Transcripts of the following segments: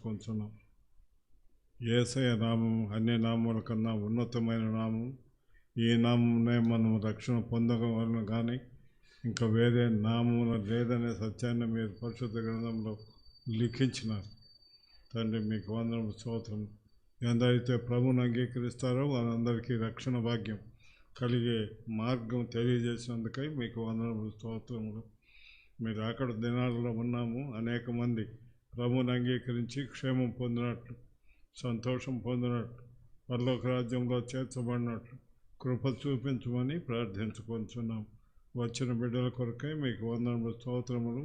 ప్రార్థించుకుంటున్నాం. యేసయ్య నామం అన్ని నామముల కన్నా ఉన్నతమైన నామం. ఈ నామంనే మనం రక్షణ పొందగలను కానీ ఇంకా వేరే నామములు లేదనే సత్యాన్ని మీరు పరిశుద్ధ గ్రంథంలో లిఖించినారు. తండ్రి మీకు వందనము స్తోత్రం. ఎందరైతే ప్రభువును అంగీకరిస్తారో వారందరికీ రక్షణ భాగ్యం కలిగే మార్గం తెలియజేసినందుకై మీకు వందనములు స్తోత్రములు. మీరు అక్కడ దినాలలో ఉన్నాము. అనేక మంది ప్రభువును అంగీకరించి క్షేమం పొందినట్లు, సంతోషం పొందినట్లు, పరలోక రాజ్యంలో చేర్చబడినట్లు కృప చూపించమని ప్రార్థించుకుంటున్నాం. వచ్చిన బిడ్డల కొరకై మీకు వందనములు స్తోత్రములు.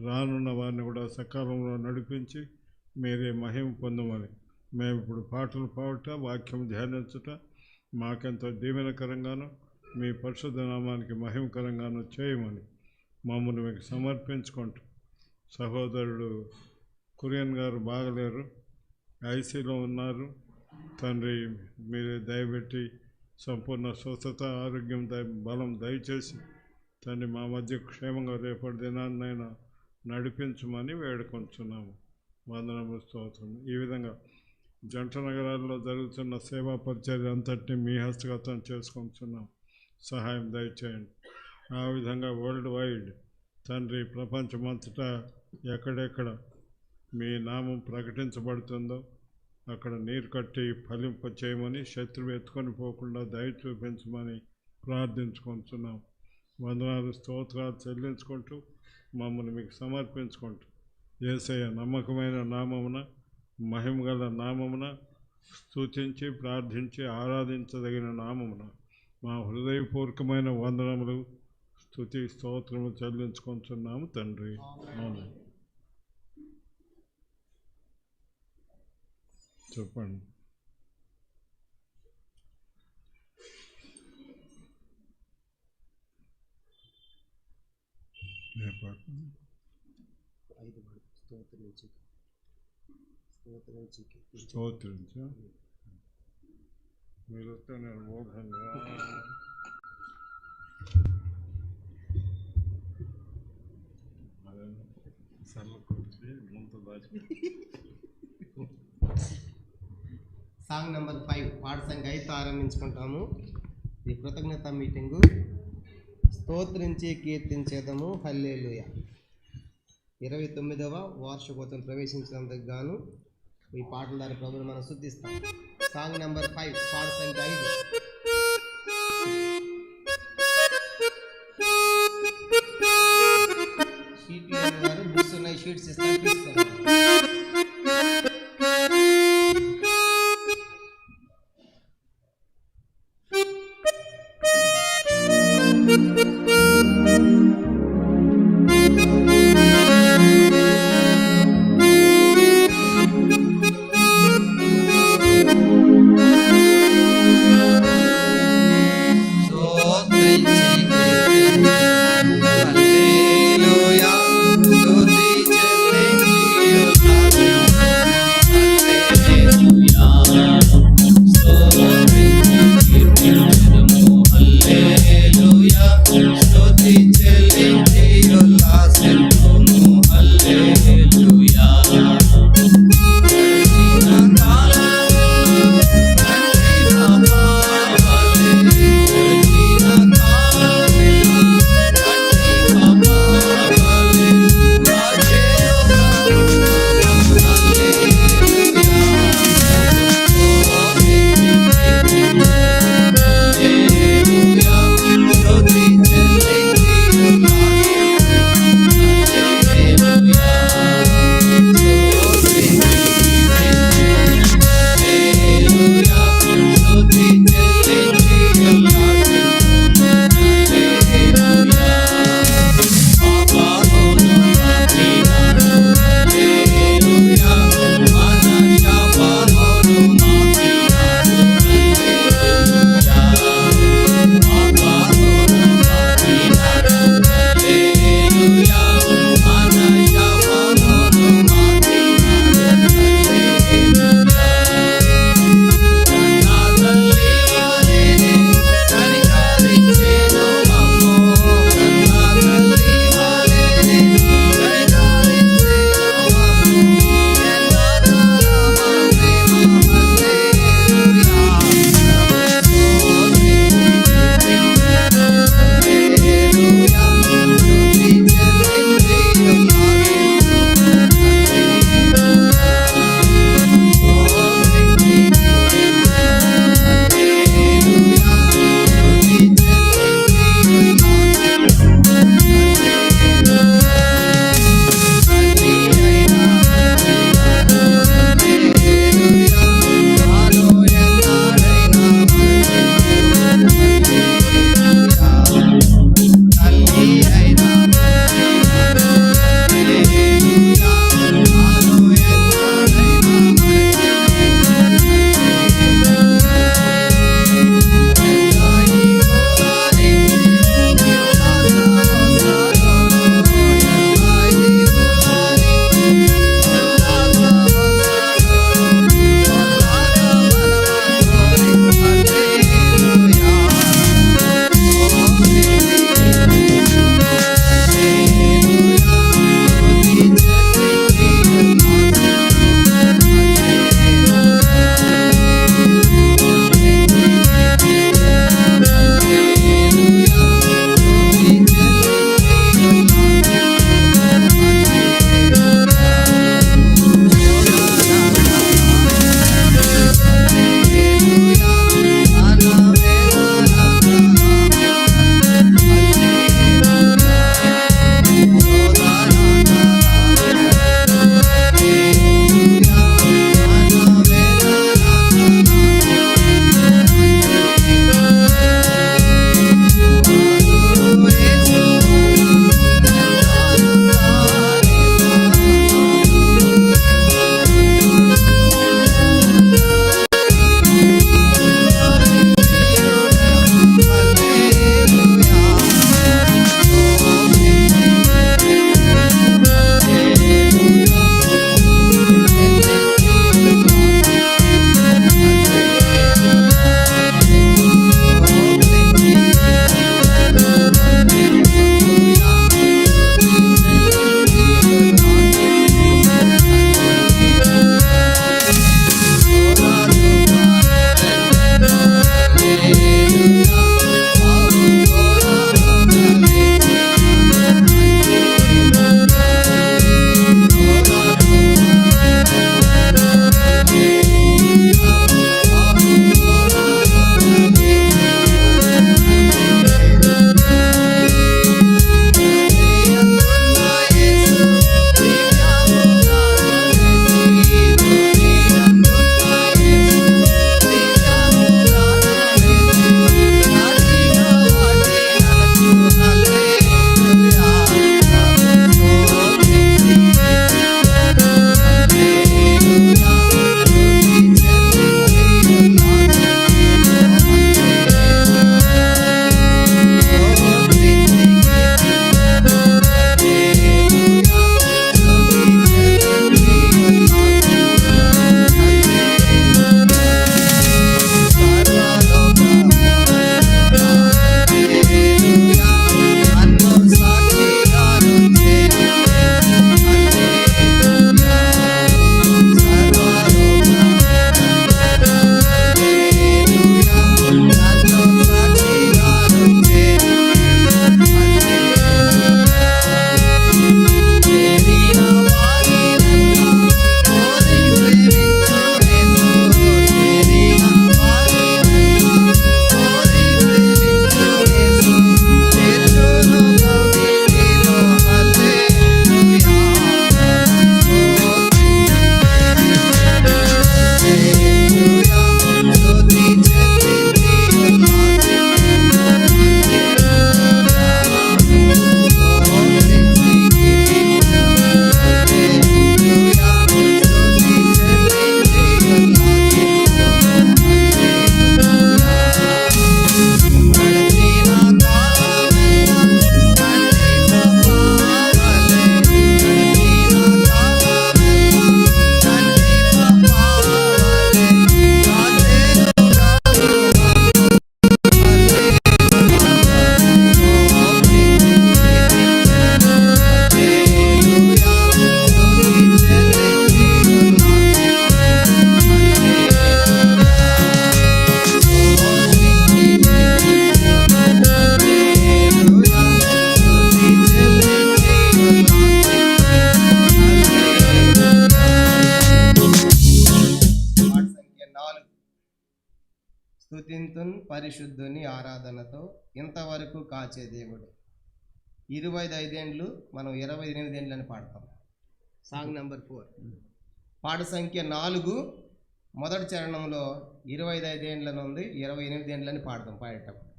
రానున్న వారిని కూడా సకాలంలో నడిపించి మీరే మహిమ పొందమని, మేము ఇప్పుడు పాటలు పాడుట, వాక్యం ధ్యానించుట మాకెంతో దీవెనకరంగాను మీ పరిశుద్ధ నామానికి మహిమకరంగాను చేయమని మమ్మల్ని మీకు సమర్పించుకుంటూ, సహోదరుడు కురియన్ గారు బాగలేరు, ఐసీలో ఉన్నారు. తండ్రి మీరే దయబెట్టి సంపూర్ణ స్వస్థత, ఆరోగ్యం, బలం దయచేసి తండ్రి మా మధ్య క్షేమంగా రేపటి దినాన్నైనా నడిపించమని వేడుకొంటున్నాము. వందనము స్తోత్రం. ఈ విధంగా జంట నగరాల్లో జరుగుతున్న సేవా పరిచర్య అంతటినీ మీ హస్తగతం చేసుకుంటున్నాం. సహాయం దయచేయండి. ఆ విధంగా వరల్డ్ వైడ్ తండ్రి ప్రపంచమంతటా ఎక్కడెక్కడ మీ నామం ప్రకటించబడుతుందో అక్కడ నీరు కట్టి ఫలింప చేయమని, శత్రువు ఎత్తుకొని పోకుండా దయ చూపించమని ప్రార్థించుకుంటున్నాం. వందనాలు స్తోత్రాలు చెల్లించుకుంటూ మమ్మల్ని మీకు సమర్పించుకుంటూ యేసయ్య నమ్మకమైన నామమున, మహిమగల నామమున, స్తుతించి ప్రార్థించి ఆరాధించదగిన నామమున మా హృదయపూర్వకమైన వందనములు, స్తుతి స్తోత్రము చెల్లించుకుంటున్నాము తండ్రి. ఆమేన్. చెప్పండి. స్తోత్రించు. మీరు వస్తే నేను మోహంగా సాంగ్ నెంబర్ 5 పాట సంఖ్య 5 ఆరంభించుకుంటాము. ఈ కృతజ్ఞత మీటింగు స్తోత్రించి కీర్తించేదము హల్లెలూయా 29వ వార్షికోత్సవం ప్రవేశించినందుకు గాను ఈ పాటల ద్వారా ప్రభువుని మనం స్తుతిస్తాం. సాంగ్ నెంబర్ 5 పాట సంఖ్య 5. షీట్లు గారు బుక్స్ ఉన్నాయి, షీట్స్ ఇస్తారు, తీసుకోండి. హల్లెలూయా స్తుతి చెల్లించి స్తుతింతున్ పరిశుద్ధుని ఆరాధనతో ఇంతవరకు కాచే దేవుడు. 25 ఏండ్లు మనం 28 ఏండ్లు అని పాడతాం. సాంగ్ నెంబర్ 4 పాట సంఖ్య 4 మొదటి చరణంలో 25 ఏండ్లను ఉంది, 28 ఏండ్లని పాడతాం పాడేటప్పుడు.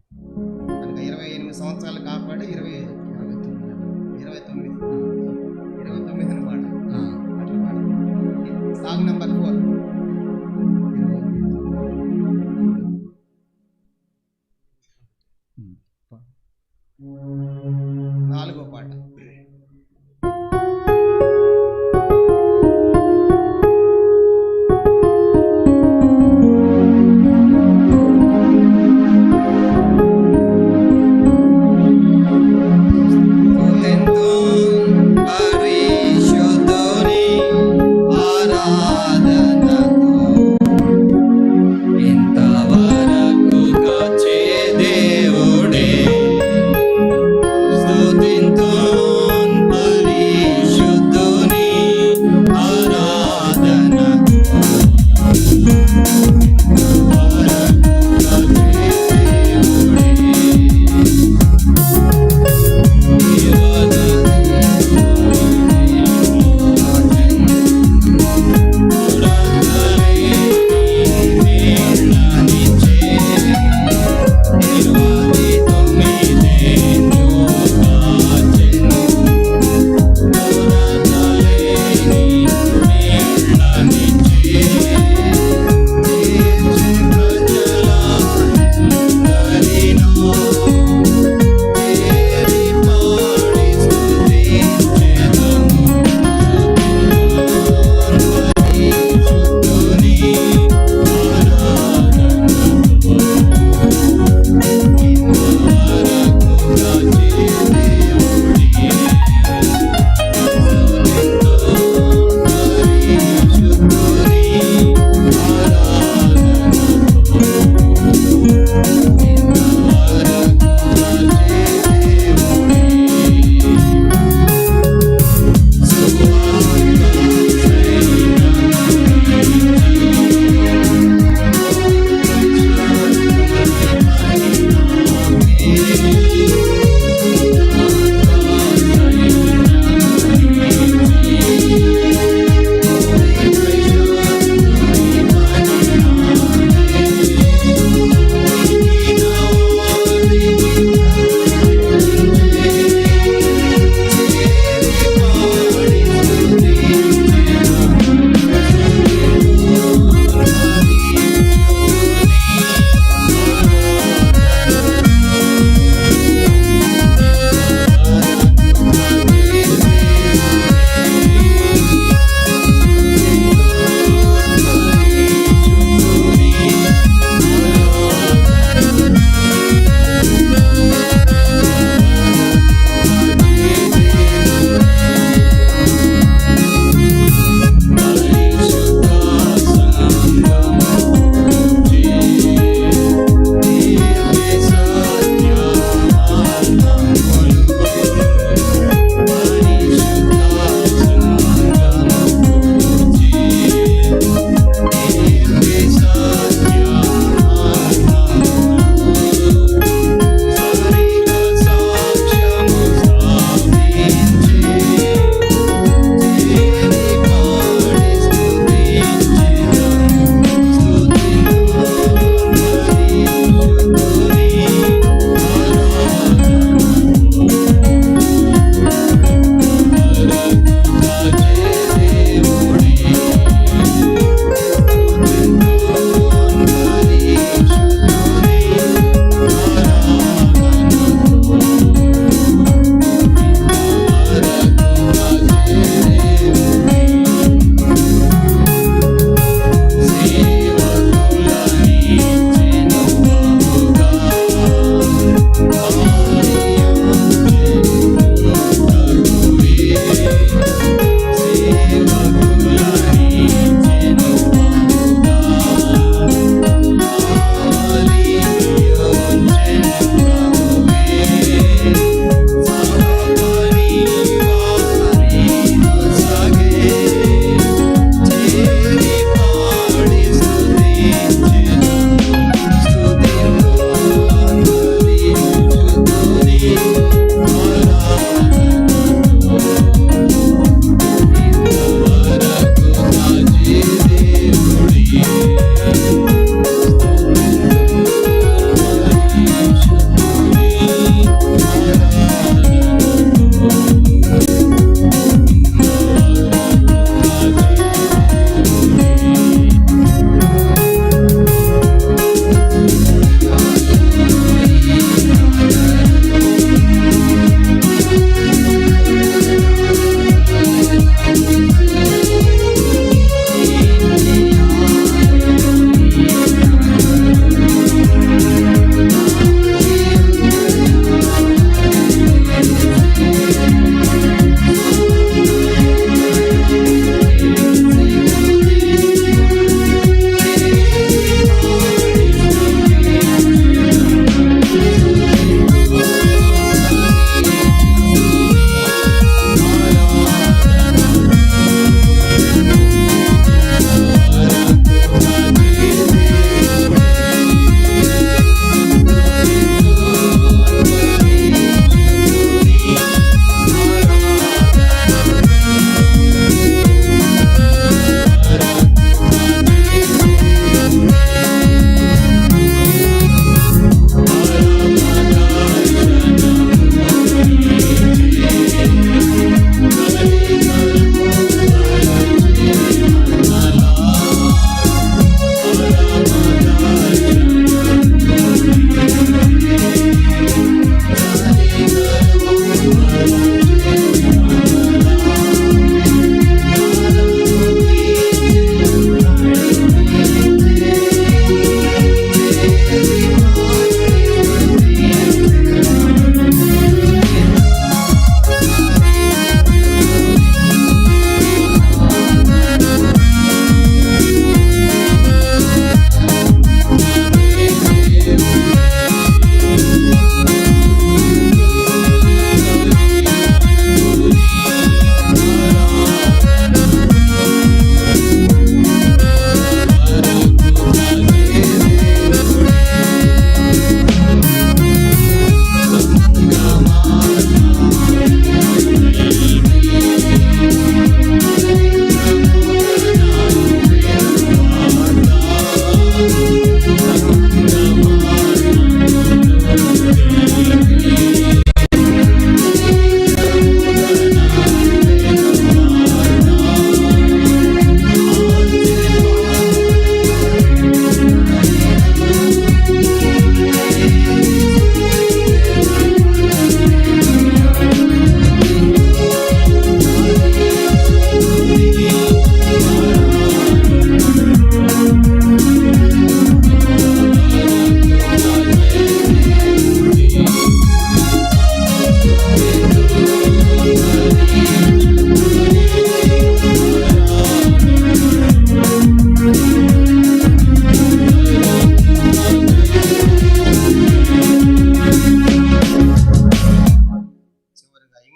కనుక 28 సంవత్సరాలు కాపాడి 29 పాట అట్లా పాడతాం. సాంగ్ నెంబర్ 4 4వ పాట.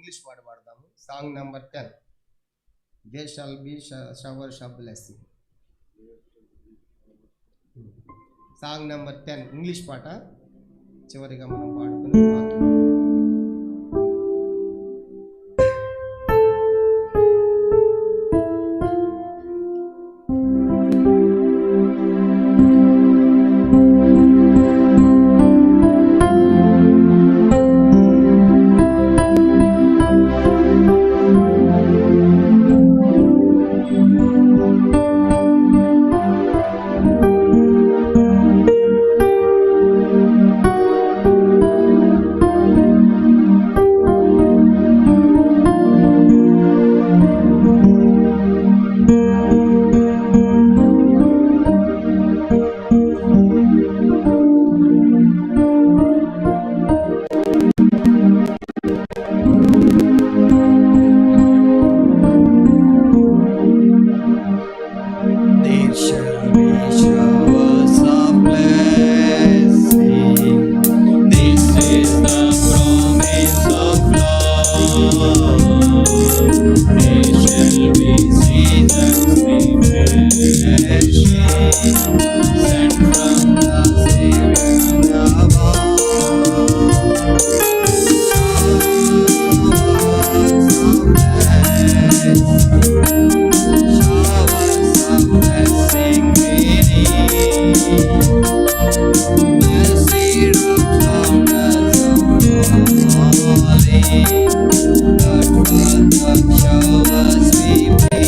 ఇంగ్లీష్ పాట పాడతాము. Song number 10, there shall be showers of blessing. Song number 10 English పాట చివరిగా మనం పాడుకుని There shall be showers of blessing. This is the promise of love. There shall be seasons refreshing, sent from the Savior above. Showers we pray.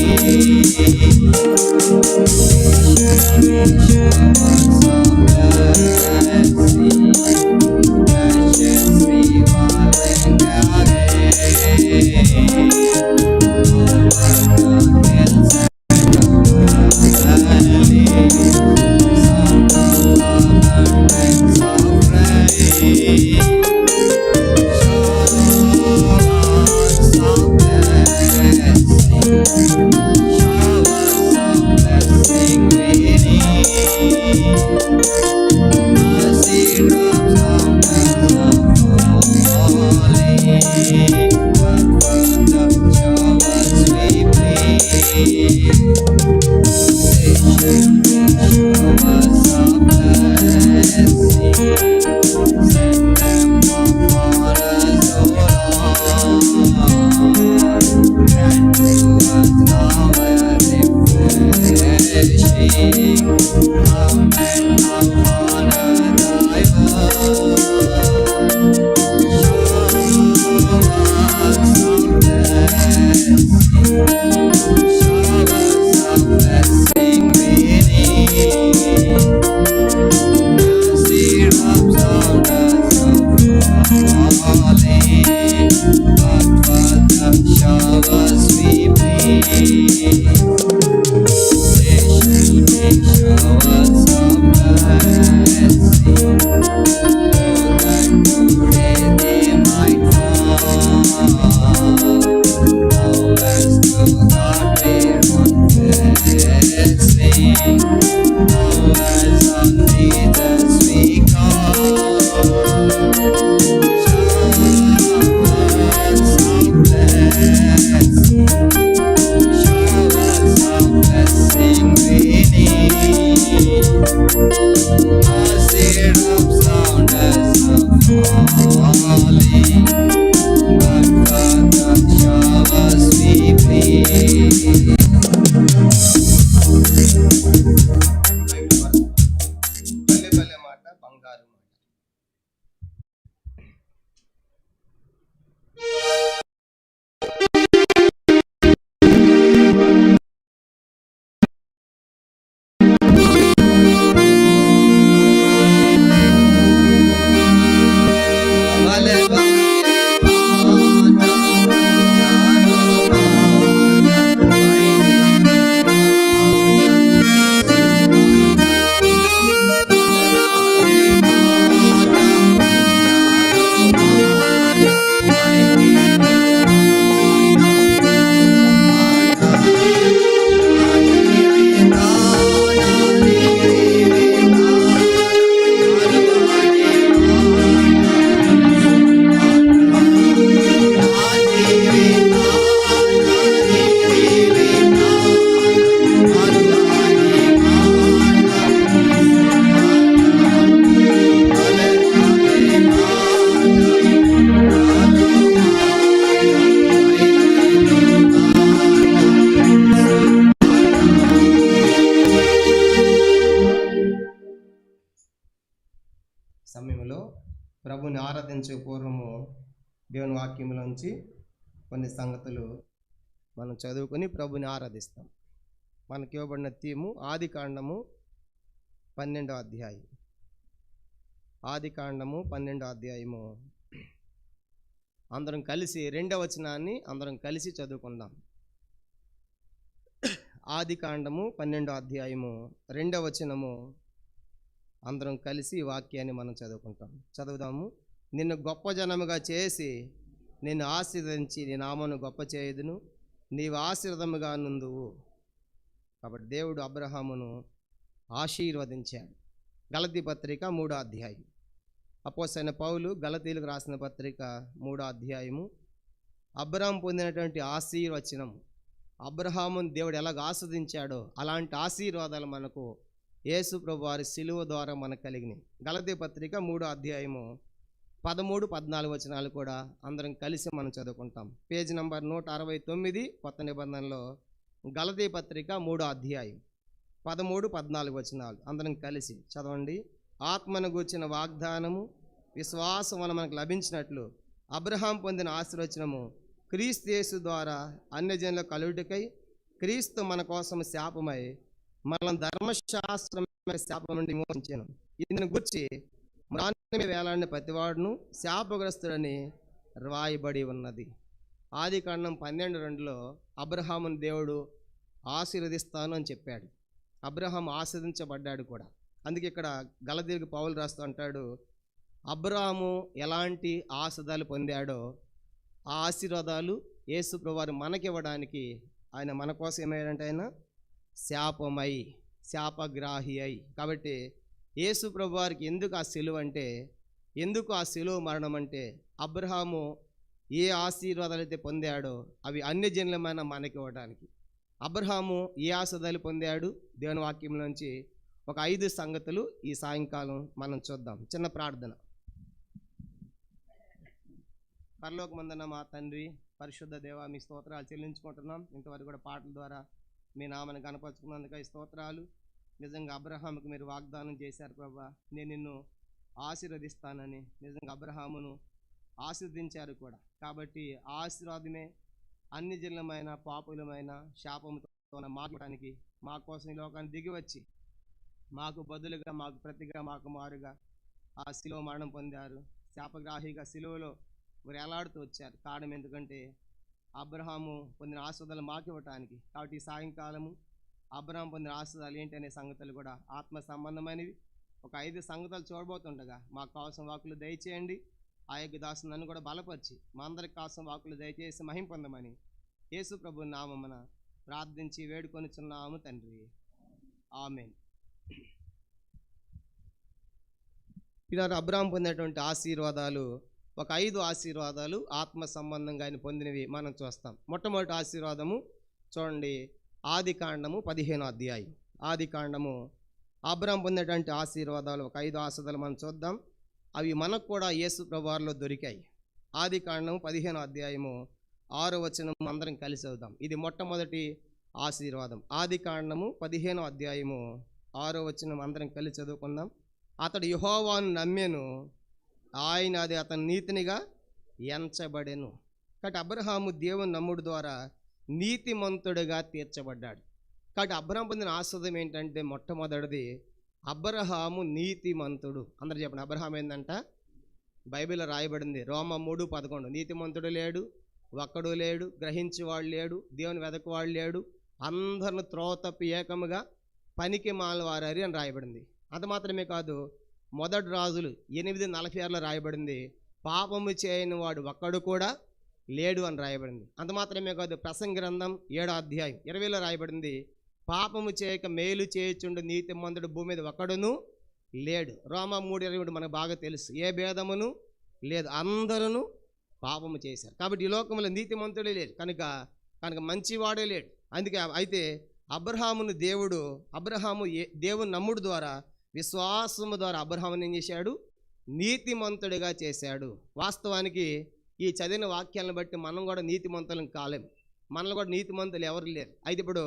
ఆరాధించే పూర్వము దేవుని వాక్యంలోంచి కొన్ని సంగతులు మనం చదువుకొని ప్రభుని ఆరాధిస్తాం. మనకి ఇవ్వబడిన థీము ఆదికాండము 12వ అధ్యాయం. ఆదికాండము 12వ అధ్యాయము అందరం కలిసి 2వ వచనాన్ని అందరం కలిసి చదువుకుందాం. ఆదికాండము 12వ అధ్యాయము 2వ వచనము అందరం కలిసి ఈ వాక్యాన్ని మనం చదువుకుంటాం. చదువుదాము. నిన్ను గొప్ప జనముగా చేసి నిన్ను ఆశీర్వదించి నీ నామను గొప్ప చేయుదును, నీవు ఆశీర్వదముగా నుందువు. కాబట్టి దేవుడు అబ్రహామును ఆశీర్వదించాడు. గలతీ పత్రిక 3వ అధ్యాయం. అపోస్తలుడైన పౌలు గలతీలకు రాసిన పత్రిక 3వ అధ్యాయము. అబ్రహాం పొందినటువంటి ఆశీర్వచనం, అబ్రహామును దేవుడు ఎలాగ ఆస్వాదించాడో అలాంటి ఆశీర్వాదాలు మనకు యేసు ప్రభు వారి శిలువ ద్వారా మనకు కలిగినాయి. గలతీ పత్రిక 3వ అధ్యాయము 13, 14 వచనాలు కూడా అందరం కలిసి మనం చదువుకుంటాం. పేజ్ నంబర్ 169 కొత్త నిబంధనలో గలతీ పత్రిక 3వ అధ్యాయం 13, 14 వచనాలు అందరం కలిసి చదవండి. ఆత్మను గూర్చిన వాగ్దానము విశ్వాసం వల్ల మనకు లభించినట్లు అబ్రహాం పొందిన ఆశీర్వచనము క్రీస్తు యేసు ద్వారా అన్యజనుల కలుగుటకై క్రీస్తు మన కోసం శాపమై మనం ధర్మశాస్త్రమైన శాపం నుండి విమోచించాను. దీనిని గుర్చి మ్రాని వేలాడిన ప్రతివాడును శాపగ్రస్తుడని రాయబడి ఉన్నది. ఆదికాండం 12:2లో అబ్రహామును దేవుడు ఆశీర్వదిస్తాను అని చెప్పాడు. అబ్రహాం ఆశీర్వదించబడ్డాడు కూడా. అందుకే ఇక్కడ గలతీలకు పౌలు రాస్తూ అంటాడు, అబ్రహాము ఎలాంటి ఆశీర్వాదాలు పొందాడో ఆ ఆశీర్వాదాలు యేసు ప్రభువారు మనకివ్వడానికి ఆయన మన కోసం ఏమయ్యాడంటే ఆయన శాపమై శాపగ్రాహి అయి. కాబట్టి యేసు ప్రభువారికి ఎందుకు ఆ సిలువ అంటే, ఎందుకు ఆ సిలువ మరణం అంటే, అబ్రహాము ఏ ఆశీర్వాదాలు అయితే పొందాడో అవి అన్యజనులమైన మనకి ఇవ్వడానికి. అబ్రహాము ఏ ఆశీర్వాదాలు పొందాడు? దేవుని వాక్యం నుంచి ఒక 5 సంగతులు ఈ సాయంకాలం మనం చూద్దాం. చిన్న ప్రార్థన. పరలోకమందున్న మా తండ్రి, పరిశుద్ధ దేవ, మీ స్తోత్రాలు చెల్లించుకుంటున్నాం. ఇంతవరకు కూడా పాటల ద్వారా మీ నామని కనపరుచుకున్నందుకు స్తోత్రాలు. నిజంగా అబ్రహాముకు మీరు వాగ్దానం చేశారు ప్రభా, నేను నిన్ను ఆశీర్వదిస్తానని. నిజంగా అబ్రహామును ఆశీర్వదించారు కూడా. కాబట్టి ఆశీర్వాదమే అన్ని జనులమైన పాపులమైన శాపముతో మాట్లాడడానికి మా కోసం ఈ లోకాన్ని దిగి వచ్చి మాకు బదులుగా, మాకు ప్రతిగా, మాకు మారుగా ఆ శిలువ మరణం పొందారు. శాపగ్రాహిగా శిలువలో మరి ఎలాడుతూ వచ్చారు. కారణం ఎందుకంటే అబ్రహాము పొందిన ఆశీర్వాదాలు మాకు ఇవ్వటానికి. కాబట్టి ఈ సాయంకాలము అబ్రహాం పొందిన ఆశీర్వాదాలు ఏంటి అనే సంగతులు కూడా ఆత్మ సంబంధమైనవి ఒక 5 సంగతులు చూడబోతుండగా మాకు కావాల్సిన వాకులు దయచేయండి. ఆ యొక్క దాసు నన్ను కూడా బలపరిచి మా అందరికి కావాల్సిన వాకులు దయచేసి మహిమ పొందమని యేసు ప్రభు నామమున ప్రార్థించి వేడుకొనిచున్నాము తండ్రి. ఆమేన్. ఇలా అబ్రహాం పొందినటువంటి ఆశీర్వాదాలు ఒక 5 ఆశీర్వాదాలు ఆత్మ సంబంధంగా ఆయన పొందినవి మనం చూస్తాం. మొట్టమొదటి ఆశీర్వాదము చూడండి, ఆదికాండము 15వ అధ్యాయం. ఆదికాండము అబ్రహాం పొందినటువంటి ఆశీర్వాదాలు ఒక 5 ఆశీర్వాదాలు మనం చూద్దాం. అవి మనకు కూడా యేసు ప్రభువారిలో దొరికాయి. ఆదికాండము 15వ అధ్యాయము 6వ వచనం అందరం కలిసి చదువుదాం. ఇది మొట్టమొదటి ఆశీర్వాదం. ఆదికాండము 15వ అధ్యాయము 6వ వచనం అందరం కలిసి చదువుకుందాం. అతడు యెహోవాను నమ్మెను, ఆయన అది అతని నీతినిగా ఎంచబడెను. కాబట్టి అబ్రహాము దేవుని నమ్ముడు ద్వారా నీతిమంతుడిగా తీర్చబడ్డాడు. కాబట్టి అబ్రహాం పొందిన ఆశీర్వాదం ఏంటంటే మొట్టమొదటిది అబ్రహాము నీతిమంతుడు. అందరూ చెప్పండి, అబ్రహాం ఏంటంట? బైబిల్లో రాయబడింది రోమా 3:11, నీతిమంతుడు లేడు, ఒక్కడు లేడు, గ్రహించేవాడు లేడు, దేవుని వెదకువాడు లేడు, అందరిని త్రోవ తప్పి ఏకముగా పనికి మాలవారని అని రాయబడింది. అంత మాత్రమే కాదు, మొదటి రాజులు 8:46లో రాయబడింది పాపము చేయని వాడు ఒక్కడు కూడా లేడు అని రాయబడింది. అంత మాత్రమే కాదు, ప్రసంగి గ్రంథం 7వ అధ్యాయం 20లో రాయబడింది పాపము చేయక మేలు చేయుచుండు నీతిమంతుడు భూమి మీద ఒక్కడును లేడు. రోమా 3:20 మనకు బాగా తెలుసు, ఏ భేదమును లేదు, అందరూ పాపము చేశారు. కాబట్టి ఈ లోకంలో నీతిమంతుడే లేడు, కనుక మంచివాడే లేడు. అందుకే అయితే అబ్రహామును అబ్రహాము దేవుని నమ్ముడు ద్వారా విశ్వాసము ద్వారా అబ్రహాముని ఏం చేశాడు? నీతిమంతుడిగా చేశాడు. వాస్తవానికి ఈ చదివిన వాక్యాలను బట్టి మనం కూడా నీతిమంతులం కాలేం. మనలో కూడా నీతిమంతులు ఎవరు లేరు. అయితే ఇప్పుడు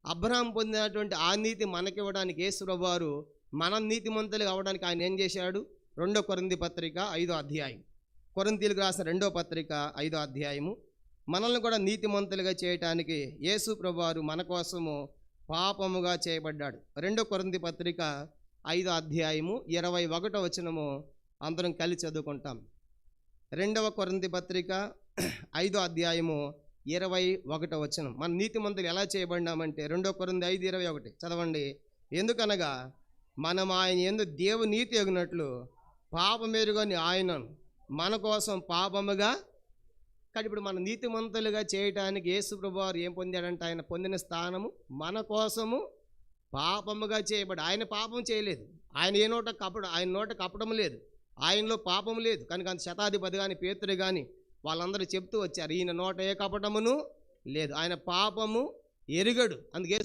అబ్రహాం పొందినటువంటి ఆ నీతి మనకివ్వడానికి యేసు ప్రభువారు మనం నీతిమంతులు అవ్వడానికి ఆయన ఏం చేశాడు? 2 కొరింథీ పత్రిక 5వ అధ్యాయం కొరింథీయులకు రాసిన 2వ పత్రిక 5వ అధ్యాయము. మనల్ని కూడా నీతిమంతులుగా చేయటానికి యేసు ప్రభువారు మన కోసము పాపముగా చేయబడ్డాడు. 2 కొరింథీ పత్రిక 5వ అధ్యాయము 21వ వచనము అందరం కలిసి చదువుకుంటాం. 2 కొరింథీ పత్రిక 5వ అధ్యాయము 21వ వచనం. మన నీతిమంతులు ఎలా చేయబడినామంటే 2 కొరింథీ 5:21 చదవండి. ఎందుకనగా మనం ఆయన యందు దేవుని నీతి ఎగినట్లు పాపమెరుగని ఆయనను మన కోసం పాపముగా. కానీ ఇప్పుడు మన నీతిమంతులుగా చేయటానికి యేసు ప్రభువారు ఏం పొందాడంటే ఆయన పొందిన స్థానము మన కోసము పాపముగా చేయబడి. ఆయన పాపం చేయలేదు, ఆయన ఆయన నోట కపటం లేదు, ఆయనలో పాపం లేదు. కనుక అంత శతాధిపతి కానీ పేతురు కానీ వాళ్ళందరూ చెప్తూ వచ్చారు, ఈయన నోట ఏ కపటమును లేదు, ఆయన పాపము ఎరుగడు. అందుకే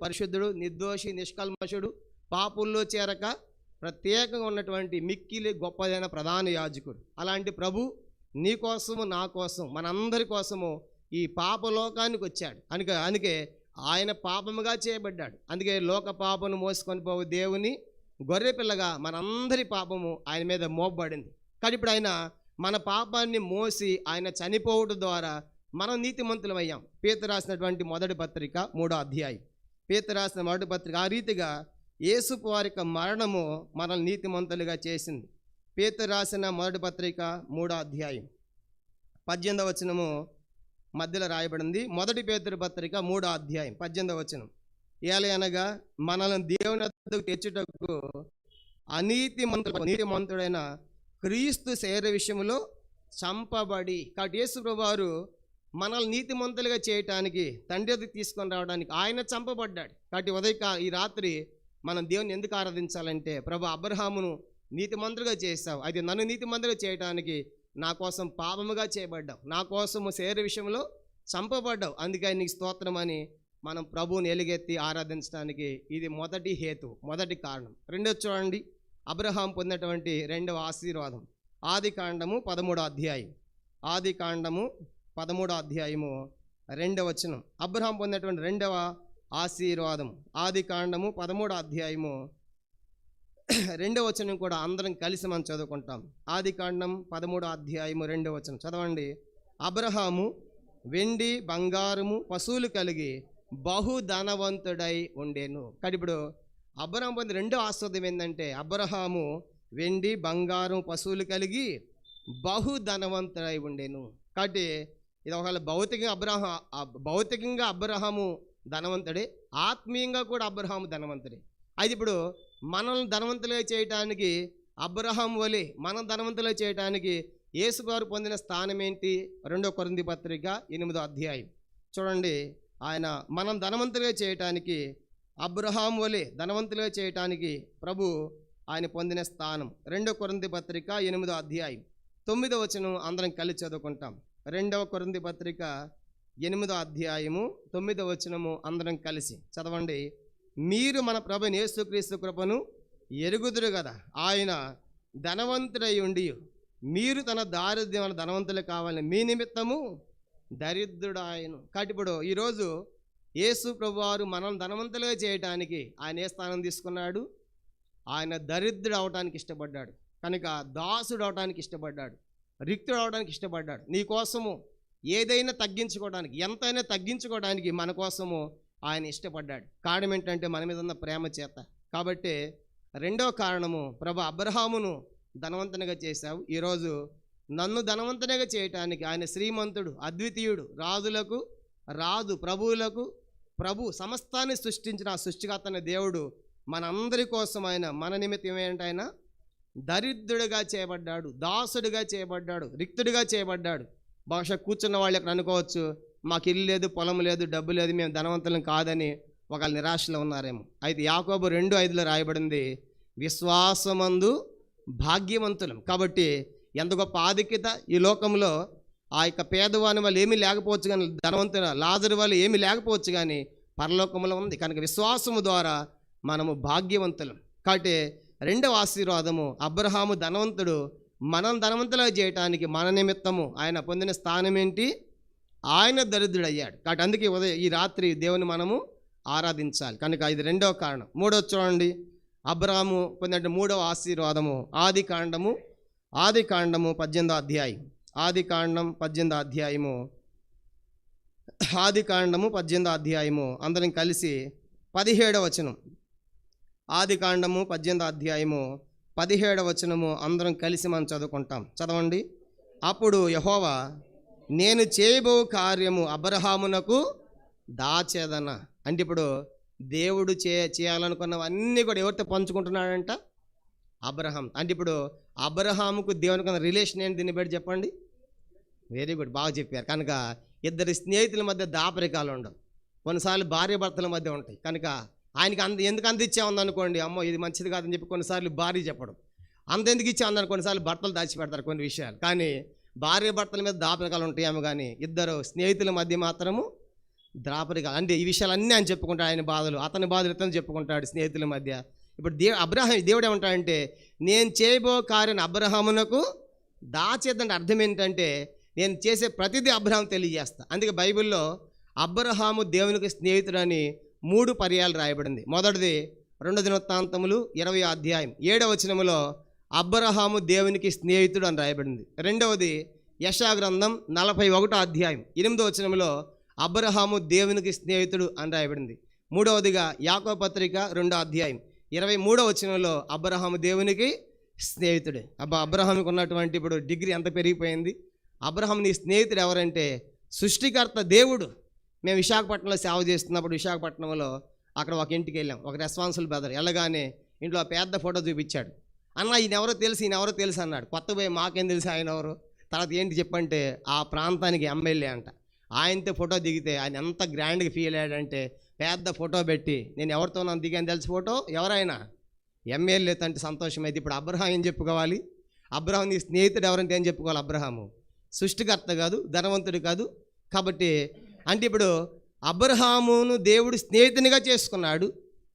పరిశుద్ధుడు, నిర్దోషి, నిష్కల్మషుడు, పాపుల్లో చేరక ప్రత్యేకంగా ఉన్నటువంటి మిక్కిలి గొప్పదైన ప్రధాన యాజకుడు. అలాంటి ప్రభు నీ కోసము నా కోసం మనందరి కోసము ఈ పాపలోకానికి వచ్చాడు. అందుకే ఆయన పాపముగా చేయబడ్డాడు. అందుకే లోక పాపను మోసుకొని పోవు దేవుని గొర్రెపిల్లగా మనందరి పాపము ఆయన మీద మోపబడింది. కానీ ఇప్పుడు ఆయన మన పాపాన్ని మోసి ఆయన చనిపోవడం ద్వారా మనం నీతిమంతులం అయ్యాం. పేతురు రాసినటువంటి మొదటి పత్రిక 3వ అధ్యాయం. పేతురు రాసిన మొదటి పత్రిక ఆ రీతిగా యేసు వారి యొక్క మరణము మనల్ని నీతిమంతులుగా చేసింది. పేతురు రాసిన మొదటి పత్రిక 3వ అధ్యాయం 18వ వచనము మధ్యలో రాయబడింది. మొదటి పేతురు పత్రిక 3వ అధ్యాయం 18వ వచనం. ఏలయనగా మనల్ని దేవుని వద్దకు తెచ్చుటకు నీతిమంతుడైన క్రీస్తు శరీర విషయంలో చంపబడి. కాబట్టి యేసు ప్రభువారు మనల్ని నీతిమంతులుగా చేయటానికి తండ్రి వద్దకు తీసుకొని రావడానికి ఆయన చంపబడ్డాడు. కాబట్టి ఈ రాత్రి మనం దేవుని ఎందుకు ఆరాధించాలంటే, ప్రభు అబ్రహామును నీతిమంతులుగా చేశావు, అయితే నన్ను నీతిమంతులుగా చేయడానికి నా కోసం పాపముగా చేయబడ్డావు, నా కోసము శరీర విషయంలో చంపబడ్డావు, అందుకే నీకు స్తోత్రం అని మనం ప్రభువుని ఎలుగెత్తి ఆరాధించడానికి ఇది మొదటి హేతు, మొదటి కారణం. రెండోది చూడండి, అబ్రహాం పొందినటువంటి 2వ ఆశీర్వాదం. ఆదికాండము 13వ అధ్యాయం. ఆదికాండము 13వ అధ్యాయము 2వ వచనం. అబ్రహాం పొందినటువంటి 2వ ఆశీర్వాదం. ఆదికాండము 13వ అధ్యాయము 2వ వచనం కూడా అందరం కలిసి మనం చదువుకుంటాం. ఆదికాండం 13వ అధ్యాయము 2వ వచనం చదవండి. అబ్రహాము వెండి బంగారము పశువులు కలిగి బహుధనవంతుడై ఉండేను. కానీ ఇప్పుడు అబ్రహాం పొందిన 2వ ఆశీర్వాదం ఏంటంటే, అబ్రహాము వెండి బంగారం పశువులు కలిగి బహుధనవంతుడై ఉండేను. కాబట్టి ఇది ఒకవేళ భౌతికంగా అబ్రహాము ధనవంతుడే, ఆత్మీయంగా కూడా అబ్రహాము ధనవంతుడే. అయితే ఇప్పుడు మనల్ని ధనవంతులుగా చేయటానికి అబ్రహాం వలె మనం ధనవంతులుగా చేయటానికి యేసు గారు పొందిన స్థానం ఏంటి? 2 కొరింథీ పత్రిక 8వ అధ్యాయం చూడండి. ఆయన మనం ధనవంతులుగా చేయటానికి అబ్రహాం వలె ధనవంతులుగా చేయటానికి ప్రభు ఆయన పొందిన స్థానం. 2 కొరింథీ పత్రిక 8వ అధ్యాయం 9వ వచనం అందరం కలిసి చదువుకుంటాం. 2 కొరింథీ పత్రిక 8వ అధ్యాయము 9వ వచనము అందరం కలిసి చదవండి. మీరు మన ప్రభువైన యేసుక్రీస్తు కృపను ఎరుగుదురు కదా, ఆయన ధనవంతుడై ఉండి మీరు తన దారిద్ర్యం ధనవంతులు కావాలని మీ నిమిత్తము దరిద్రుడు ఆయను. కాబట్టి ఇప్పుడు ఈరోజు యేసు ప్రభువారు మనం ధనవంతులుగా చేయటానికి ఆయన ఏ స్థానం తీసుకున్నాడు? ఆయన దరిద్రుడు అవడానికి ఇష్టపడ్డాడు, కనుక దాసుడు అవడానికి ఇష్టపడ్డాడు, రిక్తుడు అవడానికి ఇష్టపడ్డాడు. నీ కోసము ఏదైనా తగ్గించుకోవడానికి, ఎంతైనా తగ్గించుకోవడానికి మన కోసము ఆయన ఇష్టపడ్డాడు. కారణం ఏంటంటే మన మీద ఉన్న ప్రేమ చేత. కాబట్టి 2వ కారణము, ప్రభు అబ్రహామును ధనవంతునిగా చేశావు, ఈరోజు నన్ను ధనవంతునిగా చేయటానికి ఆయన శ్రీమంతుడు, అద్వితీయుడు, రాజులకు రాజు, ప్రభువులకు ప్రభు, సమస్తాన్ని సృష్టించిన ఆ సృష్టికర్త దేవుడు మనందరి కోసం ఆయన మన నిమిత్తం ఏంటి, ఆయన దరిద్రుడిగా చేయబడ్డాడు, దాసుడిగా చేయబడ్డాడు, రిక్తుడిగా చేయబడ్డాడు. బహుశా కూర్చున్న వాళ్ళు ఇక్కడ అనుకోవచ్చు, మాకు ఇల్లు లేదు, పొలం లేదు, డబ్బు లేదు, మేము ధనవంతులం కాదని ఒకళ్ళు నిరాశలో ఉన్నారేమో. అయితే యాకోబు 2:5 రాయబడింది, విశ్వాసమందు భాగ్యవంతులం. కాబట్టి ఎంత గొప్ప ఆధిక్యత ఈ లోకంలో. ఆ యొక్క పేదవాని వాళ్ళు ఏమీ లేకపోవచ్చు కానీ, ధనవంతుల లాజరు వాళ్ళు ఏమీ లేకపోవచ్చు కానీ పరలోకంలో ఉంది. కనుక విశ్వాసము ద్వారా మనము భాగ్యవంతులం. కాబట్టి 2వ ఆశీర్వాదము, అబ్రహాము ధనవంతుడు, మనం ధనవంతులుగా చేయటానికి మన నిమిత్తము ఆయన పొందిన స్థానం ఏంటి? ఆయన దరిద్రుడు అయ్యాడు. కాబట్టి అందుకే ఈ రాత్రి దేవుని మనము ఆరాధించాలి. కనుక ఇది 2వ కారణం. 3వ చూడండి, అబ్రహాము పొందిన మూడవ ఆశీర్వాదము ఆది కాండము 18వ అధ్యాయం. ఆది కాండము 18వ అధ్యాయము అందరం కలిసి 17వ వచనం. ఆది కాండము 18వ అధ్యాయము 17వ వచనము అందరం కలిసి మనం చదువుకుంటాం. చదవండి. అప్పుడు యెహోవా, నేను చేయబో కార్యము అబ్రహామునకు దాచేదన. అంటే ఇప్పుడు దేవుడు చేయాలనుకున్నవన్నీ కూడా ఎవరితో పంచుకుంటున్నాడంట? అబ్రహాం. అంటే ఇప్పుడు అబ్రహాముకు దేవునికి ఉన్న రిలేషన్ ఏంటి? దీన్ని బట్టి చెప్పండి. వెరీ గుడ్, బాగా చెప్పారు. కనుక ఇద్దరి స్నేహితుల మధ్య దాపరికాలు ఉండవు, కొన్నిసార్లు భార్య భర్తల మధ్య ఉంటాయి. కనుక ఆయనకి ఎందుకు అంత ఇచ్చాముంది అనుకోండి, అమ్మో ఇది మంచిది కాదని చెప్పి కొన్నిసార్లు భార్య చెప్పడం, ఎందుకు ఇచ్చామని కొన్నిసార్లు భర్తలు దాచిపెడతారు కొన్ని విషయాలు. కానీ భార్య భర్తల మీద దాపరికాలు ఉంటాయేమో, కానీ ఇద్దరు స్నేహితుల మధ్య మాత్రము దాపరికాలు. అంటే ఈ విషయాలన్నీ ఆయన చెప్పుకుంటాడు, ఆయన బాధలు, అతని బాధలు ఇతను చెప్పుకుంటాడు స్నేహితుల మధ్య. ఇప్పుడు దేవుడు ఏమంటాడంటే, నేను చేయబో కార్యం అబ్రహామునకు దాచేద్దంటే అర్థం ఏంటంటే, నేను చేసే ప్రతిదీ అబ్రహాం తెలియజేస్తా. అందుకే బైబిల్లో అబ్రహాము దేవునికి స్నేహితుడని 3 పర్యాలు రాయబడింది. మొదటిది 2 దినవృత్తాంతములు 20వ అధ్యాయం 7వ వచనములో అబ్రహాము దేవునికి స్నేహితుడు అని రాయబడింది. రెండవది యెషయా గ్రంథం 41వ అధ్యాయం 8వ వచనములో అబ్రహాము దేవునికి స్నేహితుడు అని రాయబడింది. మూడవదిగా యాకోబు పత్రిక 2వ అధ్యాయం 23వ వచనంలో అబ్రహాము దేవునికి స్నేహితుడే. అబ్రహాముకు ఉన్నటువంటి ఇప్పుడు డిగ్రీ ఎంత పెరిగిపోయింది. అబ్రహాము నీ స్నేహితుడు ఎవరంటే సృష్టికర్త దేవుడు. మేము విశాఖపట్నంలో సేవ చేస్తున్నప్పుడు విశాఖపట్నంలో అక్కడ ఒక ఇంటికి వెళ్ళాం. ఒక రెస్పాన్సిబుల్ బ్రదర్ వెళ్ళగానే ఇంట్లో పెద్ద ఫోటో చూపించాడు. అన్న ఈయన ఎవరో తెలుసు అన్నాడు. కొత్త పోయి మాకేం తెలుసు ఆయన ఎవరు. తర్వాత ఏంటి చెప్పంటే ఆ ప్రాంతానికి ఎమ్మెల్యే అంట. ఆయనతో ఫోటో దిగితే ఆయన ఎంత గ్రాండ్గా ఫీల్ అయ్యాడంటే పెద్ద ఫోటో పెట్టి నేను ఎవరితో నన్ను దిగాను తెలిసి ఫోటో ఎవరైనా ఎమ్మెల్యే అంటే సంతోషం. అయితే ఇప్పుడు అబ్రహాం ఏం చెప్పుకోవాలి? అబ్రహాం నీ స్నేహితుడు ఎవరంటే ఏం చెప్పుకోవాలి? అబ్రహాము సృష్టికర్త కాదు, ధనవంతుడు కాదు. కాబట్టి అంటే ఇప్పుడు అబ్రహామును దేవుడు స్నేహితునిగా చేసుకున్నాడు.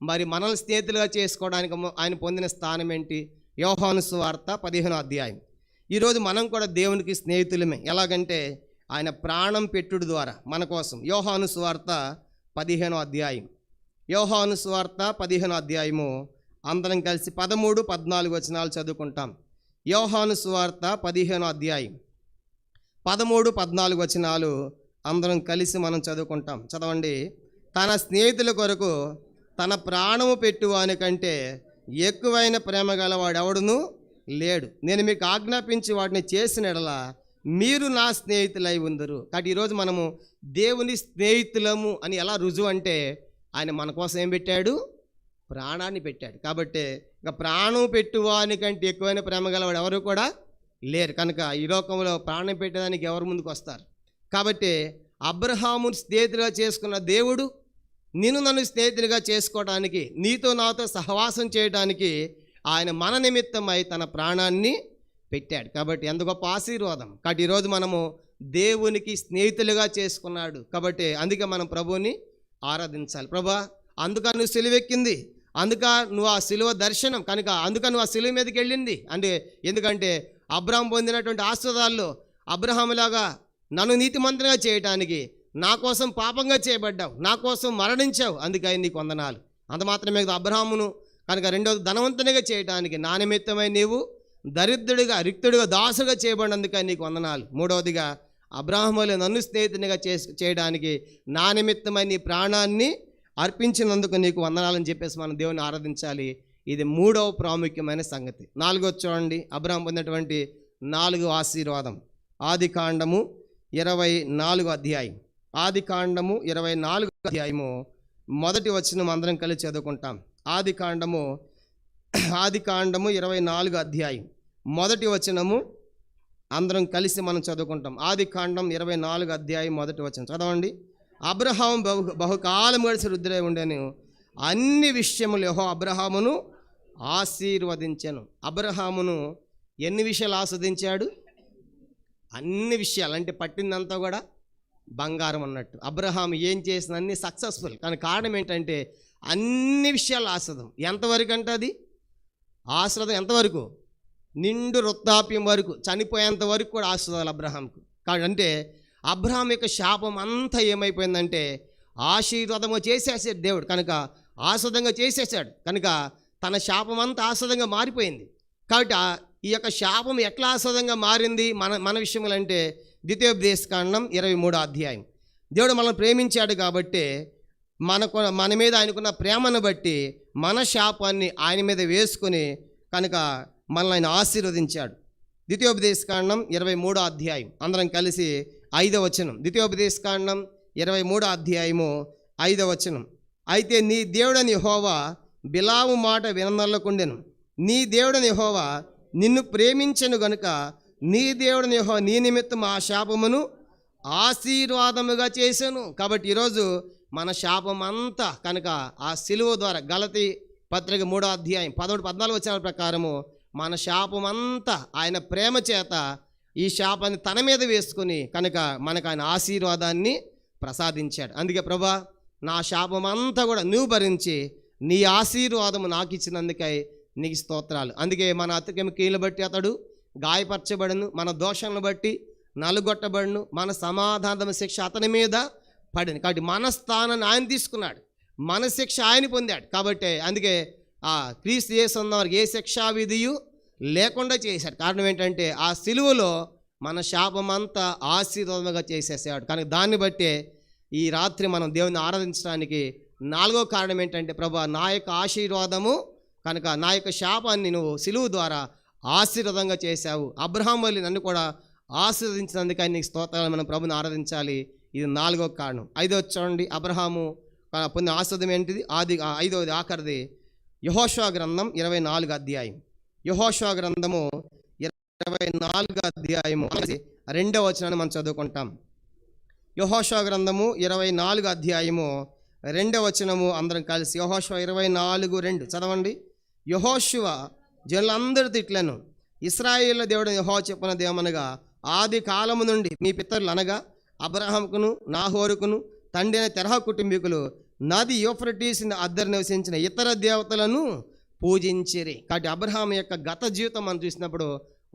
మరి మనల్ని స్నేహితులుగా చేసుకోవడానికి ఆయన పొందిన స్థానం ఏంటి? యోహాను సువార్త 15వ అధ్యాయం. ఈరోజు మనం కూడా దేవునికి స్నేహితులమే. ఎలాగంటే ఆయన ప్రాణం పెట్టుడు ద్వారా మన కోసం. యోహాను సువార్త 15వ అధ్యాయం. యోహాను సువార్త 15వ అధ్యాయము అందరం కలిసి 13, 14 వచనాలు చదువుకుంటాం. యోహాను సువార్త 15వ అధ్యాయం 13, 14 వచనాలు అందరం కలిసి మనం చదువుకుంటాం. చదవండి. తన స్నేహితుల కొరకు తన ప్రాణము పెట్టువాని కంటే ఎక్కువైన ప్రేమ గలవాడెవడును లేడు. నేను మీకు ఆజ్ఞాపించి వాటిని చేసిన ఎడల మీరు నా స్నేహితులై ఉందరు. కాబట్టి ఈరోజు మనము దేవుని స్నేహితులము అని ఎలా రుజువు అంటే ఆయన మన కోసం ఏం పెట్టాడు? ప్రాణాన్ని పెట్టాడు. కాబట్టి ఇంకా ప్రాణం పెట్టువాని కంటే ఎక్కువైన ప్రేమ గలవాడు ఎవరు కూడా లేరు. కనుక ఈ లోకంలో ప్రాణం పెట్టడానికి ఎవరు ముందుకు వస్తారు? కాబట్టి అబ్రహాము స్నేహితులుగా చేసుకున్న దేవుడు నన్ను స్నేహితులుగా చేసుకోవడానికి, నీతో నాతో సహవాసం చేయడానికి ఆయన మన నిమిత్తమై తన ప్రాణాన్ని పెట్టాడు. కాబట్టి ఎంత గొప్ప ఆశీర్వాదం. కాబట్టి ఈరోజు మనము దేవునికి స్నేహితులుగా చేసుకున్నాడు. కాబట్టి అందుకే మనం ప్రభువుని ఆరాధించాలి. ప్రభా, అందుక నువ్వు సిలువెక్కింది, అందుక నువ్వు ఆ సిలువ దర్శనం, కనుక అందుక నువ్వు ఆ సిలువ మీదకి వెళ్ళింది అంటే ఎందుకంటే అబ్రహాం పొందినటువంటి ఆశీర్వాదాల్లో అబ్రహాములాగా నన్ను నీతిమంతునిగా చేయటానికి నా కోసం పాపంగా చేయబడ్డావు, నా కోసం మరణించావు, అందుకని నీకు వందనాలు. అంత మాత్రమే కదా అబ్రహామును కనుక రెండవది ధనవంతునిగా చేయడానికి నా నిమిత్తమై నీవు దరిద్రుడిగా రిక్తుడిగా దాసుగా చేయబడినందుకని నీకు వందనాలు. మూడవదిగా అబ్రహాములో నన్ను స్నేహితునిగా చేయడానికి నా నిమిత్తమై నీ ప్రాణాన్ని అర్పించినందుకు నీకు వందనాలని చెప్పేసి మనం దేవుని ఆరాధించాలి. ఇది 3వ ప్రాముఖ్యమైన సంగతి. 4వది చూడండి, అబ్రహాం పొందినటువంటి 4వ ఆశీర్వాదం. ఆది కాండము 24వ అధ్యాయం. ఆది కాండము 24వ అధ్యాయము మొదటి వచనం అందరం కలిసి చదువుకుంటాం. ఆది కాండము 24వ అధ్యాయం మొదటి వచనము అందరం కలిసి మనం చదువుకుంటాం. ఆది కాండం 24వ అధ్యాయం మొదటి వచనం చదవండి. అబ్రహాం బహుకాలం గడిచి వృద్ధుడై ఉండెను, అన్ని విషయములు యెహోవా అబ్రహామును ఆశీర్వదించెను. అబ్రహామును ఎన్ని విషయాలు ఆస్వాదించాడు? అన్ని విషయాలు. అంటే పట్టిందంతా కూడా బంగారం అన్నట్టు. అబ్రహాం ఏం చేసిన అన్ని సక్సెస్ఫుల్. కానీ కారణం ఏంటంటే అన్ని విషయాలు ఆస్వాదం. ఎంతవరకు అంటే అది ఆస్వాదం ఎంతవరకు? నిండు వృద్ధాప్యం వరకు, చనిపోయేంత వరకు కూడా ఆస్వాదాలు అబ్రహాంకు. కానీ అంటే అబ్రహాం యొక్క శాపం అంతా ఏమైపోయిందంటే ఆశీర్వాదము చేసేసాడు దేవుడు, కనుక ఆస్వాదంగా చేసేసాడు. కనుక తన శాపం అంతా ఆస్వాదంగా మారిపోయింది. కాబట్టి ఈ యొక్క శాపం ఎట్లా ఆస్వాదంగా మారింది మన విషయంలో అంటే ద్వితీయోపదేశకాండం 23వ అధ్యాయం. దేవుడు మనల్ని ప్రేమించాడు కాబట్టి మన మీద ఆయనకున్న ప్రేమను బట్టి మన శాపాన్ని ఆయన మీద వేసుకుని కనుక మనల్ని ఆయన ఆశీర్వదించాడు. ద్వితీయోపదేశకాండం 23వ అధ్యాయం అందరం కలిసి 5వ వచనం. ద్వితీయోపదేశకాండం 23వ అధ్యాయము 5వ వచనం. అయితే నీ దేవుడని యెహోవా బిలాము మాట విననొల్లకుండెను. నీ దేవుడని యెహోవా నిన్ను ప్రేమించెను గనుక నీ దేవుడని యెహోవా నీ నిమిత్తం ఆ శాపమును ఆశీర్వాదముగా చేశాను. కాబట్టి ఈరోజు మన శాపం అంతా కనుక ఆ సిలువ ద్వారా గలతీ పత్రిక 3వ అధ్యాయం 13-14 వచనాల ప్రకారము మన శాపం అంతా ఆయన ప్రేమ చేత ఈ శాపాన్ని తన మీద వేసుకుని కనుక మనకు ఆయన ఆశీర్వాదాన్ని ప్రసాదించాడు. అందుకే ప్రభా నా శాపం అంతా కూడా నువ్వు భరించి నీ ఆశీర్వాదము నాకు ఇచ్చినందుకై నీకు స్తోత్రాలు. అందుకే మన అతిక్రమ కీలు బట్టి అతడు గాయపరచబడను, మన దోషాలను బట్టి నలుగొట్టబడును, మన సమాధాన శిక్ష అతని మీద పడింది. కాబట్టి మన స్థానాన్ని ఆయన తీసుకున్నాడు, మన శిక్ష ఆయన పొందాడు. కాబట్టి అందుకే క్రీస్తు యేసు వారికి ఏ శిక్షా విధియు లేకుండా చేశాడు. కారణం ఏంటంటే ఆ సిలువలో మన శాపమంతా ఆశీర్వాదంగా చేసేసాడు. కనుక దాన్ని బట్టే ఈ రాత్రి మనం దేవుని ఆరాధించడానికి 4వ కారణం ఏంటంటే ప్రభా నా యొక్క ఆశీర్వాదము కనుక నా యొక్క శాపాన్ని నువ్వు సిలువ ద్వారా ఆశీర్వాదంగా చేశావు. అబ్రహాం వల్లి నన్ను కూడా ఆశీర్వదించినందుకు నీకు స్తోత్రాలు. మనం ప్రభుని ఆరాధించాలి. ఇది 4వ కారణం. 5వ చూడండి, అబ్రహాము పొందిన ఆశీర్వాదం ఏంటిది? 5వది ఆఖరిది యెహోషువ గ్రంథం 24వ అధ్యాయం. యెహోషువ గ్రంథము 24వ అధ్యాయము 2వ వచనాన్ని మనం చదువుకుంటాం. యెహోషువ గ్రంథము 24వ అధ్యాయము 2వ వచనము అందరం కలిసి యెహోషువ 24:2 చదవండి. యెహోషువ జనులందరితో ఇట్లను ఇశ్రాయేలు దేవుడు యెహోవా చెప్పినది ఏమనగా ఆది కాలము నుండి మీ పితరులు అనగా అబ్రహాముకును నాహోరుకును తండ్రి అయిన తెరహ కుటుంబీకులు నది యూఫ్రటీస్ అద్దరు నివసించిన ఇతర దేవతలను పూజించిరి. కాబట్టి అబ్రహాం యొక్క గత జీవితం మనం చూసినప్పుడు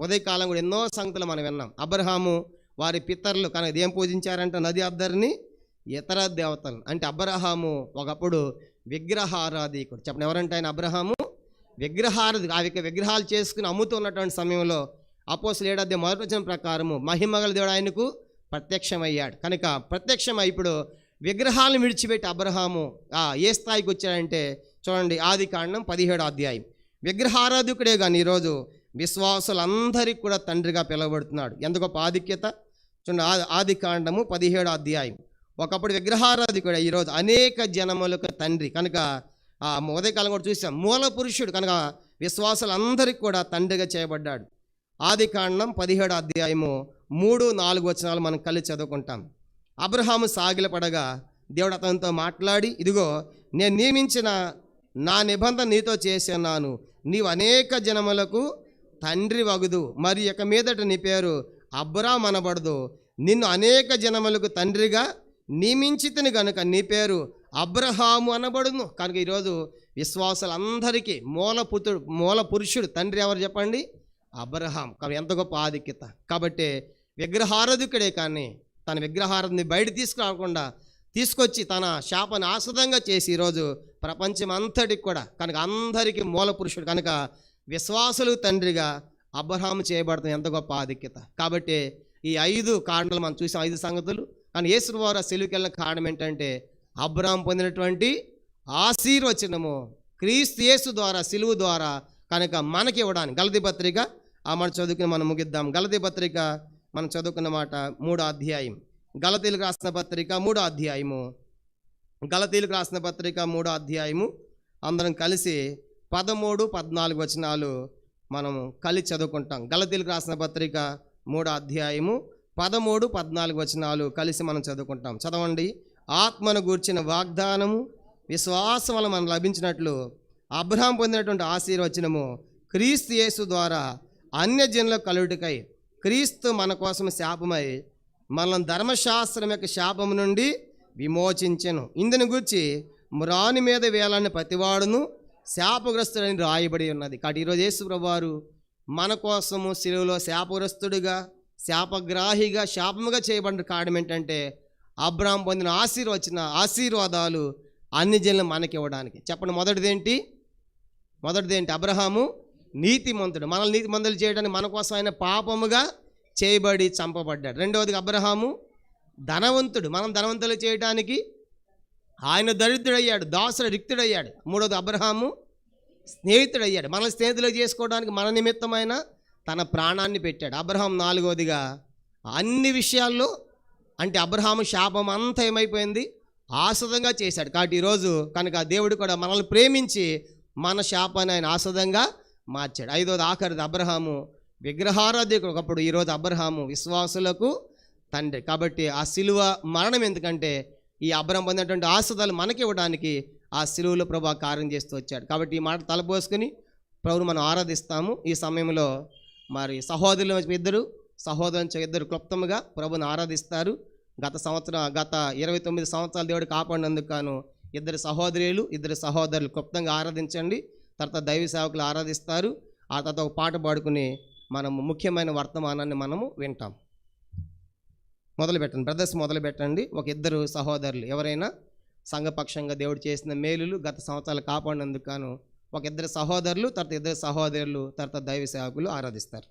ఉదయకాలం కూడా ఎన్నో సంగతులు మనం విన్నాం. అబ్రహాము వారి పితరులు కనుక ఏం పూజించారంట? నది అద్దరిని, ఇతర దేవతలు. అంటే అబ్రహాము ఒకప్పుడు విగ్రహారాధికుడు. చెప్పండి, ఎవరంటే ఆయన? అబ్రహాము విగ్రహారాధి. ఆ యొక్క విగ్రహాలు చేసుకుని అమ్ముతున్నటువంటి సమయంలో అపోస్తుల 7వ అధ్యాయం 1వ వచనం ప్రకారము మహిమగల దేవుడు ఆయనకు ప్రత్యక్షమయ్యాడు. కనుక ప్రత్యక్షమై ఇప్పుడు విగ్రహాలను విడిచిపెట్టి అబ్రహాము ఏ స్థాయికి వచ్చాడంటే చూడండి, ఆదికాండం 17వ అధ్యాయం. విగ్రహారాధికుడే కానీ ఈరోజు విశ్వాసులందరికీ కూడా తండ్రిగా పిలువబడుతున్నాడు. ఎంత గొప్ప ఆధిక్యత చూడండి. ఆదికాండము 17వ అధ్యాయం. ఒకప్పుడు విగ్రహారాధికుడే ఈరోజు అనేక జనములకు తండ్రి. కనుక ఉదయకాలం కూడా చూసాం, మూల పురుషుడు కనుక విశ్వాసులందరికీ కూడా తండ్రిగా చేయబడ్డాడు. ఆదికాండం 17వ అధ్యాయము 3-4 వచనాలు మనం కలిసి చదువుకుంటాం. అబ్రహాము సాగిలపడగా దేవుడు అతనితో మాట్లాడి, ఇదిగో నేను నియమించిన నా నిబంధన నీతో చేస్తున్నాను, నీవు అనేక జనములకు తండ్రి వగుదు, మరి ఇక మీదట నీ పేరు అబ్రాం అనబడదు, నిన్ను అనేక జనములకు తండ్రిగా నియమించితిని కనుక నీ పేరు అబ్రహాము అనబడును. కనుక ఈరోజు విశ్వాసులందరికీ మూల పురుషుడు తండ్రి ఎవరు చెప్పండి? అబ్రహాం. కాబట్టి ఎంత గొప్ప ఆధిక్యత. కాబట్టి విగ్రహారాధికుడే కానీ తన విగ్రహారాధిని బయట తీసుకురాకుండా తీసుకొచ్చి తన శాపాన్ని ఆస్పదంగా చేసి ఈరోజు ప్రపంచం అంతటికి కూడా కనుక అందరికీ మూల పురుషుడు కనుక విశ్వాసులు తండ్రిగా అబ్రహాము చేయబడుతుంది. ఎంత గొప్ప ఆధిక్యత. కాబట్టి ఈ 5 కారణాలు మనం చూసాం, 5 సంగతులు. కానీ యేసు వారు సెలువుకెళ్ళిన కారణం ఏంటంటే అబ్రహాం పొందినటువంటి ఆశీర్వచనము క్రీస్తు యేసు ద్వారా సిలువు ద్వారా కనుక మనకి ఇవ్వడానికి. గలతీ పత్రిక మనం చదువుకుని మనం ముగిద్దాం. గలతీ పత్రిక మనం చదువుకున్న మాట 3వ అధ్యాయం. గలతీలకు రాసిన పత్రిక 3వ అధ్యాయము. గలతీలకు రాసిన పత్రిక 3వ అధ్యాయము అందరం కలిసి 13-14 వచనాలు మనము కలిసి చదువుకుంటాం. గలతీలకు రాసిన పత్రిక 3వ అధ్యాయము 13-14 వచనాలు కలిసి మనం చదువుకుంటాం. చదవండి. ఆత్మను గూర్చిన వాగ్దానము విశ్వాసం వల్ల మనం లభించినట్లు అబ్రహాం పొందినటువంటి ఆశీర్వచనము క్రీస్తు యేసు ద్వారా అన్యజనులకు కలుగుటకై క్రీస్తు మన కోసం శాపమై మనల్ని ధర్మశాస్త్రం యొక్క శాపము నుండి విమోచించెను. ఇందుని గూర్చి మ్రాని మీద వేలాన్ని ప్రతివాడును శాపగ్రస్తుడని రాయబడి ఉన్నది. కాబట్టి ఈరోజు యేసు ప్రభువారు మన కోసము శిలువలో శాపగ్రస్తుడిగా శాపగ్రాహిగా శాపముగా చేయబడిన కారణం ఏంటంటే అబ్రహాం పొందిన ఆశీర్వాదాలు అన్ని జనులు మనకి ఇవ్వడానికి. చెప్పండి, మొదటిదేంటి? మొదటిది ఏంటి? అబ్రహాము నీతిమంతుడు. మనల్ని నీతిమంతులు చేయడానికి మన కోసం ఆయన పాపముగా చేయబడి చంపబడ్డాడు. రెండవదిగా అబ్రహాము ధనవంతుడు. మనం ధనవంతులు చేయడానికి ఆయన దరిద్రుడయ్యాడు, దాసుడు రిక్తుడయ్యాడు. మూడవది అబ్రహాము స్నేహితుడయ్యాడు. మనల్ని స్నేహితులు చేసుకోవడానికి మన నిమిత్తమైన తన ప్రాణాన్ని పెట్టాడు. అబ్రహాం నాలుగవదిగా అన్ని విషయాల్లో అంటే అబ్రహాము శాపం అంతా ఏమైపోయింది? ఆస్వాదంగా చేశాడు. కాబట్టి ఈరోజు కనుక దేవుడు కూడా మనల్ని ప్రేమించి మన శాపాన్ని ఆయన ఆస్వాదంగా మార్చాడు. ఐదవది ఆఖరిది అబ్రహాము విగ్రహారాధ్యకుడు ఒకప్పుడు. ఈరోజు అబ్రహాము విశ్వాసులకు తండ్రి. కాబట్టి ఆ సిలువ మరణం ఎందుకంటే ఈ అబ్రహాం పొందినటువంటి ఆస్వాదాలు మనకి ఇవ్వడానికి ఆ సిలువలో ప్రభు కార్యం చేస్తూ వచ్చాడు. కాబట్టి ఈ మాట తలపోసుకుని ప్రభుని మనం ఆరాధిస్తాము. ఈ సమయంలో మరి సహోదరుల నుంచి ఇద్దరు క్లుప్తంగా ప్రభుని ఆరాధిస్తారు. గత 29 సంవత్సరాలు దేవుడు కాపాడినందుకు గాను ఇద్దరు సహోదరులు క్లుప్తంగా ఆరాధించండి. తర్వాత దైవ సేవకులు ఆరాధిస్తారు. ఆ తర్వాత ఒక పాట పాడుకుని మనము ముఖ్యమైన వర్తమానాన్ని మనము వింటాం. మొదలుపెట్టండి బ్రదర్స్, మొదలుపెట్టండి. ఒక ఇద్దరు సహోదరులు ఎవరైనా సంఘపక్షంగా దేవుడు చేసిన మేలులు గత సంవత్సరాలు కాపాడినందుకు గాను ఒక ఇద్దరు సహోదరులు, తర్వాత ఇద్దరు సహోదరులు, తర్వాత దైవ సేవకులు ఆరాధిస్తారు.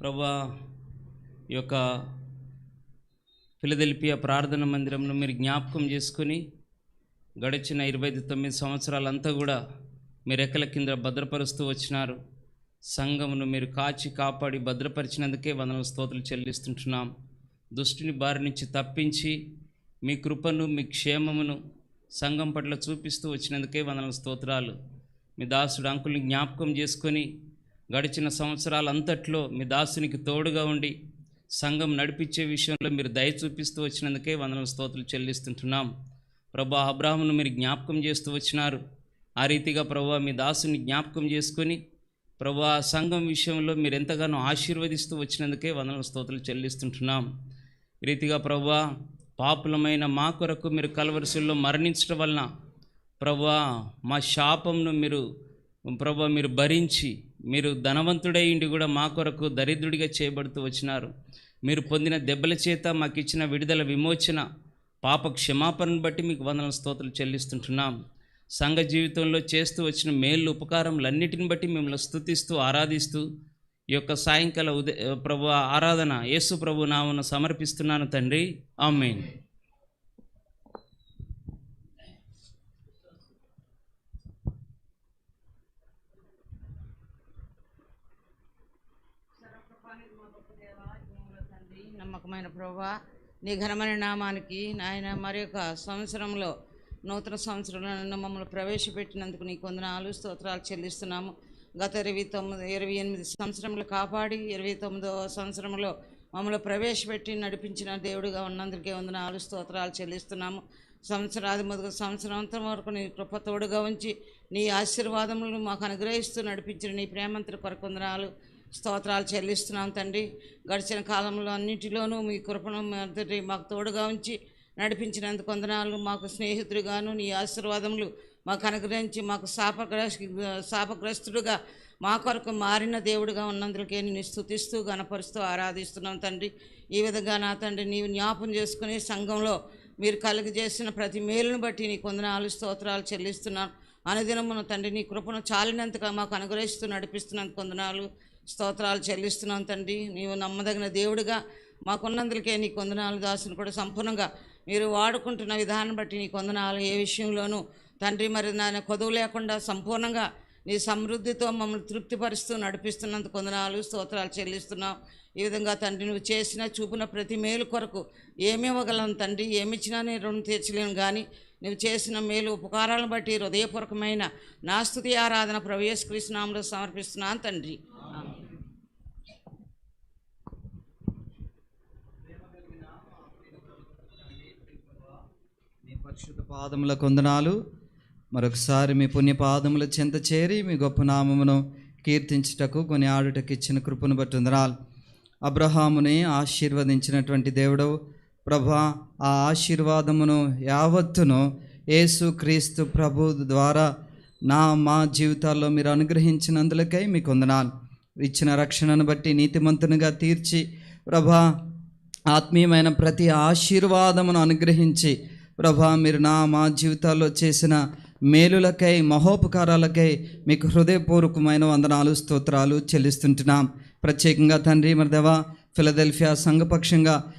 ప్రభా, ఈ యొక్క ఫిలదెల్ఫియా ప్రార్థన మందిరంను మీరు జ్ఞాపకం చేసుకుని గడిచిన 29 సంవత్సరాలంతా కూడా మీరు రెక్కల కింద భద్రపరుస్తూ వచ్చినారు. సంఘమును మీరు కాచి కాపాడి భద్రపరిచినందుకే వందనాలు స్తోత్రాలు చెల్లిస్తుంటున్నాం. దుష్టుని బారి నుంచి తప్పించి మీ కృపను మీ క్షేమమును సంఘం పట్ల చూపిస్తూ వచ్చినందుకే వందనాలు స్తోత్రాలు. మీ దాసుడు అంకుల్ని జ్ఞాపకం చేసుకొని గడిచిన సంవత్సరాలంతట్లో మీ దాసునికి తోడుగా ఉండి సంఘం నడిపించే విషయంలో మీరు దయ చూపిస్తూ వచ్చినందుకే వందనాలు స్తోత్రాలు చెల్లిస్తుంటున్నాం. ప్రభా, అబ్రాహామును మీరు జ్ఞాపకం చేస్తూ వచ్చినారు. ఆ రీతిగా ప్రభా మీ దాసుని జ్ఞాపకం చేసుకొని ప్రభా సంఘం విషయంలో మీరు ఎంతగానో ఆశీర్వదిస్తూ వచ్చినందుకే వందనాలు స్తోత్రాలు చెల్లిస్తుంటున్నాం. ఈ రీతిగా ప్రభా పాపులమైన మా కొరకు మీరు కల్వరిశిలో మరణించడం వలన ప్రభా మా శాపంను మీరు భరించి మీరు ధనవంతుడై ఉండి కూడా మా కొరకు దరిద్రుడిగా చేయబడుతూ వచ్చినారు. మీరు పొందిన దెబ్బల చేత మాకు ఇచ్చిన విడుదల, విమోచన, పాప క్షమాపణను బట్టి మీకు వందనాలు స్తోత్రాలు చెల్లిస్తుంటున్నాం. సంఘ జీవితంలో చేస్తూ వచ్చిన మేళ్ళు ఉపకారములన్నిటిని బట్టి మిమ్మల్ని స్తుతిస్తూ ఆరాధిస్తూ ఈ యొక్క సాయంకాల ప్రభు ఆరాధన యేసు ప్రభు నామమున సమర్పిస్తున్నాను తండ్రి. ఆమేన్. నమ్మకమైన ప్రభువా, నీ ఘనమైన నామానికి నాయన మరి యొక్క సంవత్సరంలో నూతన సంవత్సరంలో మమ్మల్ని ప్రవేశపెట్టినందుకు నీకు వందనాలు స్తోత్రాలు చెల్లిస్తున్నాము. గత 28 సంవత్సరంలో కాపాడి 29వ సంవత్సరంలో మమ్మల్ని ప్రవేశపెట్టి నడిపించిన దేవుడిగా ఉన్నందుకే వందనాలు స్తోత్రాలు చెల్లిస్తున్నాము. సంవత్సరాది మొదటి సంవత్సరాంతం వరకు నీ కృప తోడుగా ఉంచి నీ ఆశీర్వాదములను మాకు అనుగ్రహిస్తూ నడిపించిన నీ ప్రేమంతటి కొరకు వందనాలు స్తోత్రాలు చెల్లిస్తున్నాం తండ్రి. గడిచిన కాలంలో అన్నింటిలోనూ మీ కృపను మాకు తోడుగా ఉంచి నడిపించినందుకు వందనాలు. మాకు స్నేహితుడిగాను నీ ఆశీర్వాదములు మాకు అనుగ్రహించి మాకు శాపగ్రస్తుడుగా మా కొరకు మారిన దేవుడిగా ఉన్నందుకే నేను స్తుతిస్తూ గణపరుస్తూ ఆరాధిస్తున్నాం తండ్రి. ఈ విధంగా నా తండ్రి నీవు జ్ఞాపం చేసుకుని సంఘంలో మీరు కలుగజేసిన ప్రతి మేలును బట్టి నీకు వందనాలు స్తోత్రాలు చెల్లిస్తున్నాను. అనుదినమున తండ్రి నీ కృపను చాలినంతగా మాకు అనుగ్రహిస్తూ నడిపిస్తున్నందుకు వందనాలు స్తోత్రాలు చెల్లిస్తున్నాం తండ్రి. నీవు నమ్మదగిన దేవుడిగా మాకున్నందుకే నీకు వందనాలు. దాసుని కూడా సంపూర్ణంగా మీరు వాడుకుంటున్న విధానం బట్టి నీకు వందనాలు. ఏ విషయంలోనూ తండ్రి మరి నాయన కొదువు లేకుండా సంపూర్ణంగా నీ సమృద్ధితో మమ్మల్ని తృప్తిపరుస్తూ నడిపిస్తున్నందుకు వందనాలు స్తోత్రాలు చెల్లిస్తున్నాం. ఈ విధంగా తండ్రి నువ్వు చేసిన చూపిన ప్రతి మేలు కొరకు ఏమి ఇవ్వగలను తండ్రి, ఏమిచ్చినా నేను రుణం తీర్చలేను. కానీ నువ్వు చేసిన మేలు ఉపకారాలను బట్టి హృదయపూర్వకమైన నా స్తుతి ఆరాధన ప్రభు యేసు క్రీస్తు నామములో సమర్పిస్తున్నాను తండ్రి. మీ పరిశుద్ధ పాదములకు వందనాలు. మరొకసారి మీ పుణ్య పాదముల చెంత చేరి మీ గొప్ప నామమును కీర్తించుటకు కొని ఆడుటకు ఇచ్చిన కృపను బట్టి వందనాలు. అబ్రహాముని ఆశీర్వదించినటువంటి దేవుడవు, ప్రభా ఆ ఆశీర్వాదమును యావత్తును యేసు క్రీస్తు ప్రభు ద్వారా మా జీవితాల్లో మీరు అనుగ్రహించినందులకై మీకు వందనాలు. ఇచ్చిన రక్షణను బట్టి నీతిమంతునిగా తీర్చి ప్రభా ఆత్మీయమైన ప్రతి ఆశీర్వాదమును అనుగ్రహించి ప్రభా మీరు మా జీవితాల్లో చేసిన మేలులకై మహోపకారాలకై మీకు హృదయపూర్వకమైన వందనాలు స్తోత్రాలు చెల్లిస్తుంటున్నాం. ప్రత్యేకంగా తండ్రి మరి దేవా ఫిలదెల్ఫియా సంఘపక్షంగా